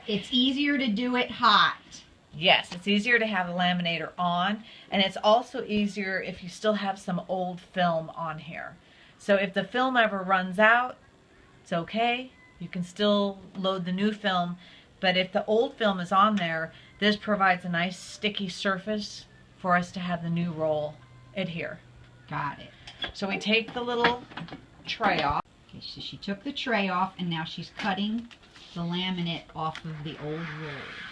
It's easier to do it hot. Yes, it's easier to have the laminator on, and it's also easier if you still have some old film on here. So if the film ever runs out, it's okay. You can still load the new film, but if the old film is on there, this provides a nice sticky surface for us to have the new roll adhere. Got it. So we take the little tray off. Okay, so she took the tray off, and now she's cutting the laminate off of the old roll.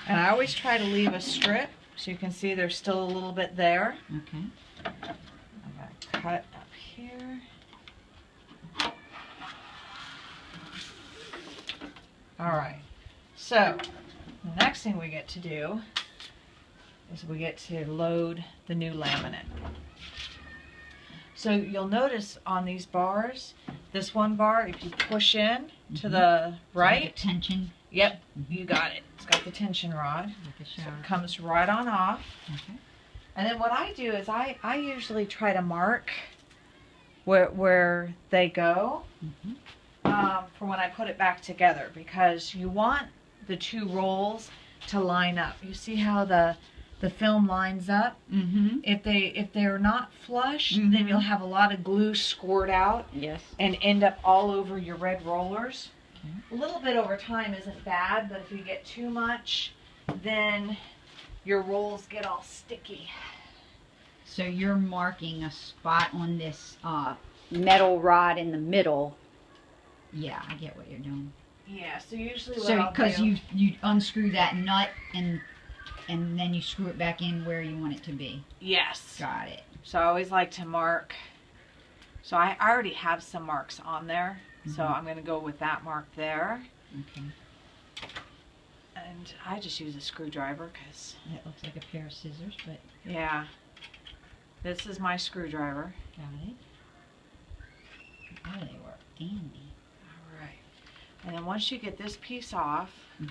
And I always try to leave a strip, so you can see there's still a little bit there. Okay. I'm going to cut up here. Alright, so the next thing we get to do is we get to load the new laminate. So you'll notice on these bars, this one bar, if you push in to the right, Like a tension. yep, you got it. It's got the tension rod. Like a So shower. it comes right on off. Okay. And then what I do is I usually try to mark where they go for when I put it back together, because you want the two rolls to line up. You see how the film lines up? If they're not flush, then you'll have a lot of glue squirt out Yes. and end up all over your red rollers. A little bit over time isn't bad, but if you get too much, then your rolls get all sticky. So you're marking a spot on this metal rod in the middle. Yeah, I get what you're doing. Yeah, so usually what So I'll because do, you unscrew that nut and then you screw it back in where you want it to be. yes. Got it. So I always like to mark. So I already have some marks on there, so I'm going to go with that mark there. Okay. And I just use a screwdriver because, That looks like a pair of scissors, but yeah, this is my screwdriver. got it. Oh, they work dandy. All right. And then once you get this piece off, of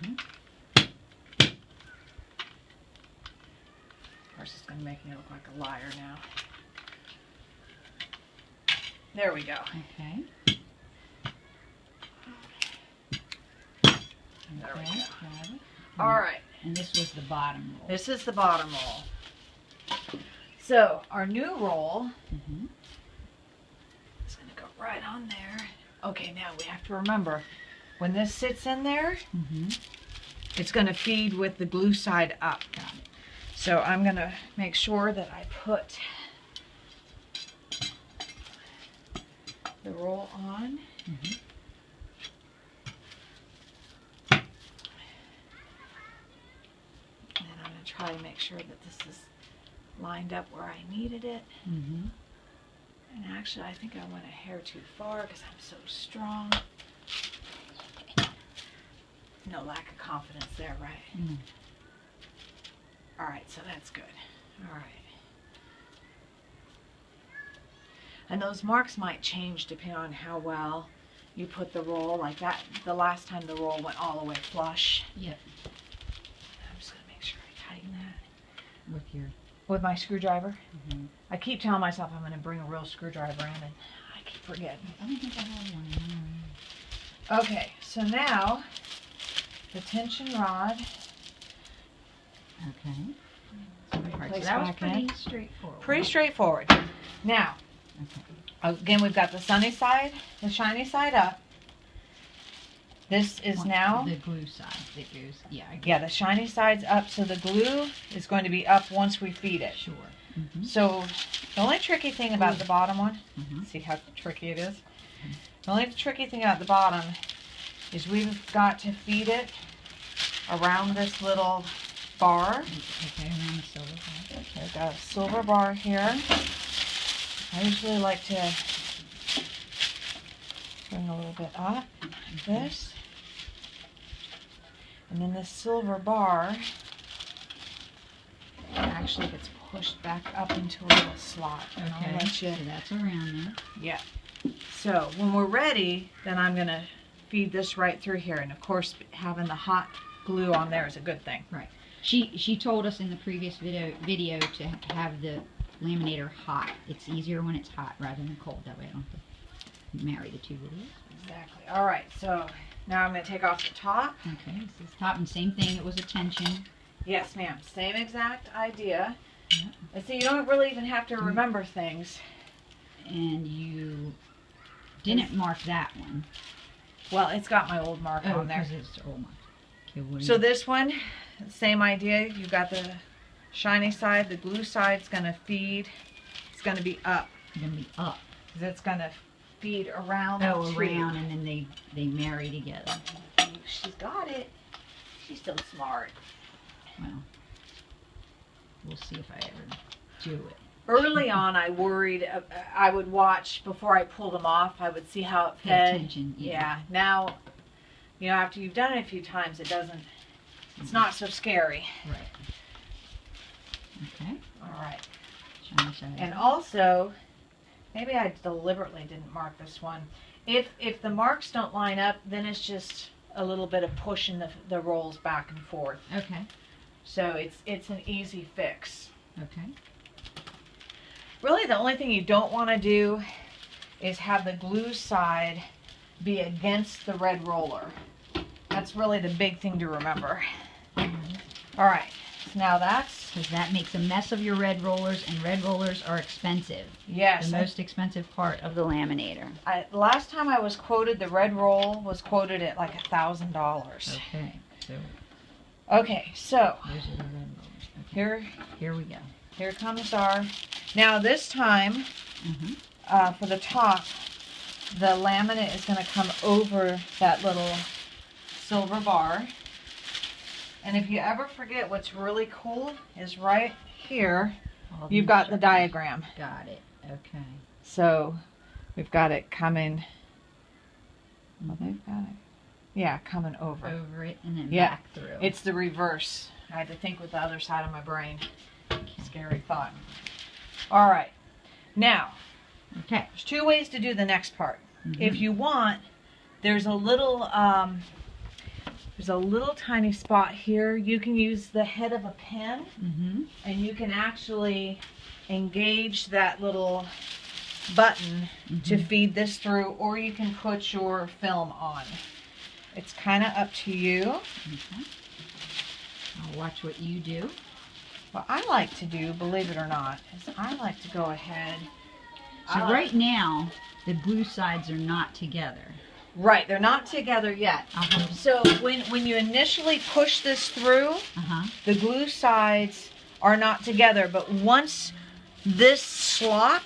course it's going to make me look like a liar now. There we go. Okay. There we Okay, go. got it. All right. And this was the bottom roll. This is the bottom roll. So our new roll is going to go right on there. Okay, now we have to remember, when this sits in there, it's going to feed with the glue side up. Got it. So I'm going to make sure that I put the roll on. And then I'm going to try to make sure that this is lined up where I needed it. And actually, I think I went a hair too far because I'm so strong. No lack of confidence there, right? All right, so that's good. All right. And those marks might change depending on how well you put the roll. Like that, the last time the roll went all the way flush. Yep. I'm just going to make sure I tighten that. With your With my screwdriver. I keep telling myself I'm going to bring a real screwdriver in, and I keep forgetting. I don't think I have one. Okay, so now the tension rod. Okay. So we Alright, place so that was back pretty in. straightforward. Pretty straightforward. Now, Okay. again, we've got the sunny side, the shiny side up. This is now, the glue side that goes. Yeah. I get yeah, the shiny side's up, so the glue is going to be up once we feed it. Sure. So the only tricky thing about the bottom one, see how tricky it is? The only tricky thing about the bottom is we've got to feed it around this little bar. Okay, around the silver bar. So I've got a silver bar here. I usually like to bring a little bit up, like this. And then this silver bar actually gets pushed back up into a little slot. And I'll Okay, let you, so that's around there. yeah. So when we're ready, then I'm going to feed this right through here. And of course, having the hot glue on there is a good thing. Right. She told us in the previous video to have the laminator hot. It's easier when it's hot rather than cold. That way I don't have to marry the two videos. Exactly. All right, so Now I'm going to take off the top. Okay, this is top, and same thing, it was a tension. Yes, ma'am. Same exact idea. Yeah. And so you don't really even have to remember things. And you didn't mark that one. Well, it's got my old mark on there. It's old mark. Okay, So this one, same idea. You got the shiny side. The glue side's going to feed. It's going to be up. It's going to be up. Because it's going to feed around the around, tube. and then they marry together. She's got it. She's so smart. Well, we'll see if I ever do it. Early on, I worried. I would watch before I pulled them off. I would see how it Pay fed. attention. Yeah. Now, you know, after you've done it a few times, it doesn't. It's not so scary. Right. Okay. All right. Shiny side. And also, maybe I deliberately didn't mark this one. If the marks don't line up, then it's just a little bit of pushing the rolls back and forth. Okay. So it's an easy fix. Okay. Really, the only thing you don't want to do is have the glue side be against the red roller. That's really the big thing to remember. All right, so now that's... Because that makes a mess of your red rollers, and red rollers are expensive. Yes. The most expensive part of the laminator. Last time I was quoted, the red roll was quoted at like $1,000. Okay. So Okay, so those are the red rollers. Okay. Here we go. Here comes our... Now this time, for the top, the laminate is going to come over that little silver bar. And if you ever forget, what's really cool is right here, you've got the diagram. Got it. Okay. So we've got it coming... Well, they've got it. Yeah, coming over. Over it and then Yeah. back through. It's the reverse. I had to think with the other side of my brain. Scary thought. All right. Now, Okay. there's two ways to do the next part. If you want, there's a little tiny spot here. You can use the head of a pen, and you can actually engage that little button to feed this through, or you can put your film on. It's kind of up to you. Okay. I'll watch what you do. What I like to do, believe it or not, is I like to go ahead. So right now, the glue sides are not together. Right, they're not together yet. So when you initially push this through, the glue sides are not together. But once this slop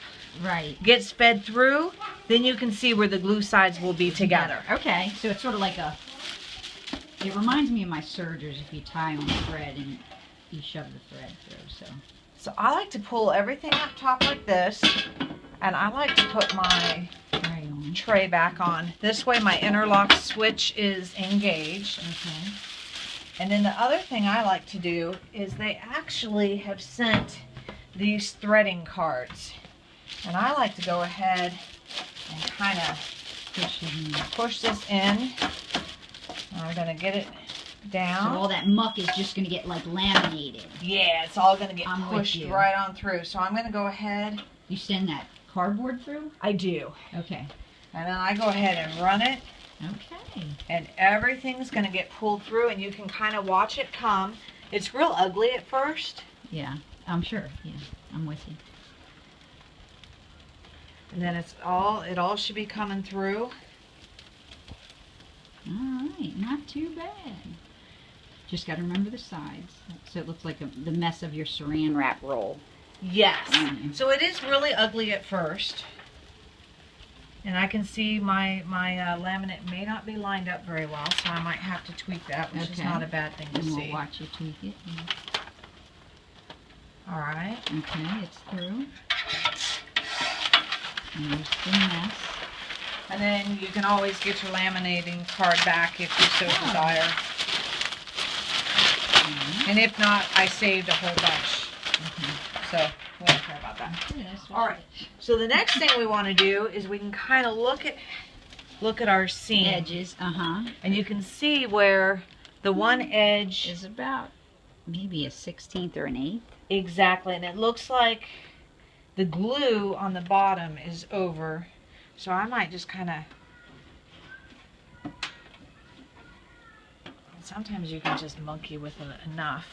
gets fed through, then you can see where the glue sides will be together. Okay, so it's sort of like a... It reminds me of my sergers if you tie on a thread and you shove the thread through. So I like to pull everything up top like this, and I like to put my tray back on. This way my interlock switch is engaged. Okay. And then the other thing I like to do is they actually have sent these threading cards. And I like to go ahead and kind of push this in. I'm going to get it down. So all that muck is just going to get like laminated. Yeah, it's all going to get pushed right on through. So I'm going to go ahead. You send that cardboard through? I do. Okay. And then I go ahead and run it. Okay. And everything's going to get pulled through, and you can kind of watch it come. It's real ugly at first. Yeah, I'm sure. Yeah, I'm with you. And then it all should be coming through. All right, not too bad. Just got to remember the sides. So it looks like the mess of your saran wrap roll. Yes. So it is really ugly at first. And I can see my laminate may not be lined up very well, so I might have to tweak that, which is not a bad thing to see. We'll watch you tweak it. All right. Okay, it's through. And there's the mess. And then you can always get your laminating card back if you so desire. And if not, I saved a whole bunch. So we don't care about that. All right. So the next thing we want to do is we can kind of look at our seam edges. And you can see where the one edge is about maybe a 16th or an 1/8. Exactly, and it looks like the glue on the bottom is over. So I might just kind of sometimes you can just monkey with it enough.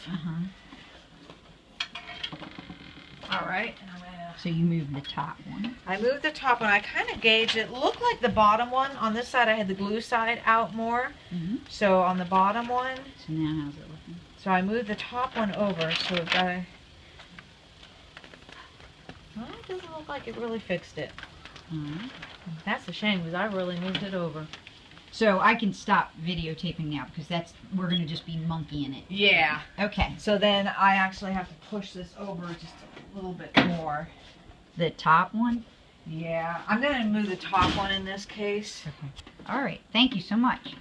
All right, and I'm gonna... So you move the top one. I moved the top one. I kind of gauged it. Looked like the bottom one. On this side, I had the glue side out more. So on the bottom one. So now how's it looking? So I moved the top one over. So we've got to... Well, it doesn't look like it really fixed it. That's a shame because I really moved it over. So I can stop videotaping now because we're going to just be monkeying it. Yeah. Okay. So then I actually have to push this over just a little bit more. The top one? Yeah. I'm going to move the top one in this case. Okay. All right. Thank you so much.